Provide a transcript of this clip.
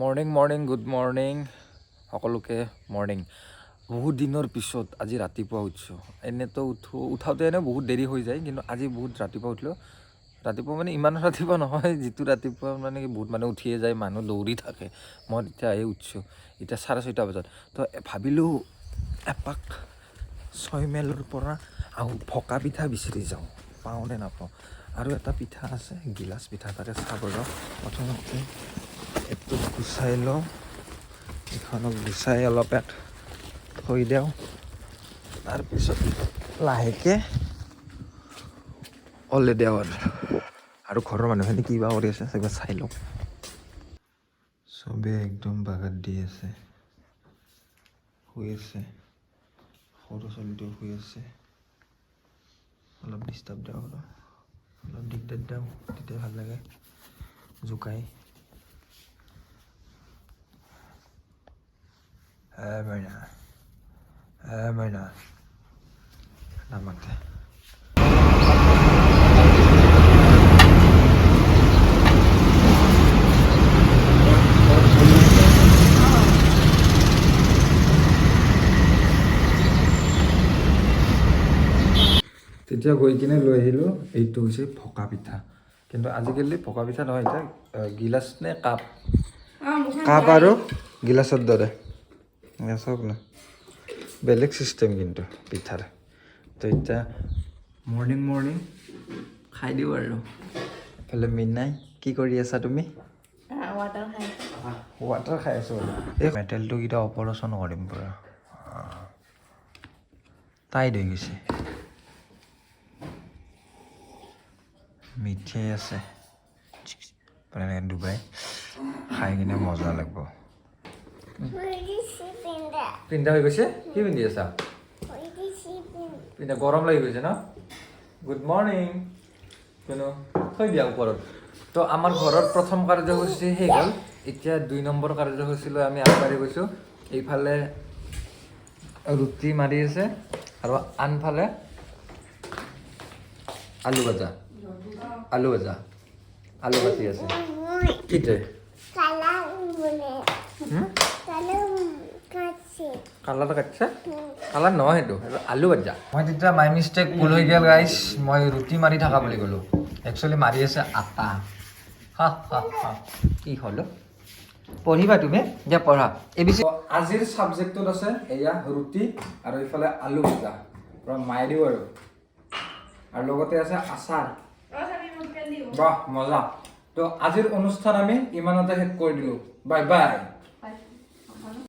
morning good morning সকলোকে morning বহুত দিনৰ পিছত আজি ৰাতিপুৱা উঠিছোঁ এনেতো উঠাওঁতে এনে বহুত দেৰি হৈ যায় কিন্তু আজি বহুত ৰাতিপুৱা উঠিলোঁ ৰাতিপুৱা মানে ইমান ৰাতিপুৱা নহয় যিটো ৰাতিপুৱা মানে কি বহুত মানুহ উঠিয়ে যায় মানুহ দৌৰি থাকে মই তেতিয়া আহি উঠিছোঁ এতিয়া 6:30 বজাত তো ভাবিলোঁ এপাক 6 মাইলৰ পৰা আহোঁ ভকা পিঠা বিচাৰি যাওঁ পাওঁ নে নাপাওঁ আৰু এটা পিঠা আছে গিলাচ পিঠা তাকে চাব যাওঁ প্ৰথমতে এইটো গুচাই লওঁ এইখনক গুচাই অলপ ইয়াত থৈ দিওঁ তাৰপিছত লাহেকৈ ওলাই দিওঁ আৰু ঘৰৰ মানুহখিনি কিবা কৰি আছে চাগে চাই লওঁ চবেই একদম বাগাত দি আছে শুই আছে সৰু ছোৱালীটোও শুই আছে অলপ ডিষ্টাৰ্ব দিওঁ আৰু অলপ দিগদাৰ দিওঁ তেতিয়া ভাল লাগে জোকাই মইনা নামাতে তেতিয়া গৈ কিনে লৈ আহিলোঁ এইটো হৈছে ভকা পিঠা কিন্তু আজিকালি ভকা পিঠা নহয় এতিয়া গিলাচ নে কাপ আৰু গিলাচৰ দৰে চাওক না বেলেগ চিষ্টেম কিন্তু পিঠাৰ তো এতিয়া মৰ্ণিং খাই দিওঁ আৰু এফালে মিনাই কি কৰি আছা তুমি ৱাটাৰ খাই আছোঁ এই মেটেলটো কেইটা অপাৰেশ্যন কৰিম পৰা টাইট হৈ গৈছে মিঠাই আছে এনেকৈ ডুবাই খাই কিনে মজা লাগিব পিন্ধা হৈ গৈছে কি পিন্ধি আছা পিন্ধা গৰম লাগি গৈছে ন গুড মৰ্ণিং কিনো থৈ দিয়া ওপৰত তো আমাৰ ঘৰৰ প্ৰথম কাৰ্যসূচী শেষ হ'ল এতিয়া 2 নম্বৰ কাৰ্যসূচীলৈ আমি আগবাঢ়ি গৈছোঁ এইফালে ৰুটি মাৰি আছে আৰু আনফালে আলু কাটি আছে কিতে কালাৰ কাটছে কালাৰ নহয় সেইটো আলু ভাজা মই তেতিয়া মাই মিষ্টেক ভুল হৈ গ'ল গাইছ মই ৰুটি মাৰি থকা বুলি ক'লোঁ একচুৱেলি মাৰি আছে আটা কি হ'ল পঢ়িবা তুমি দিয়া পঢ়া ABC আজিৰ ছাবজেক্টটোত আছে এয়া ৰুটি আৰু এইফালে আলু ভাজা পূৰা মাৰি দিওঁ আৰু লগতে আছে আচাৰ বাহ মজা তো আজিৰ অনুষ্ঠান আমি ইমানতে শেষ কৰি দিলোঁ বাই বাই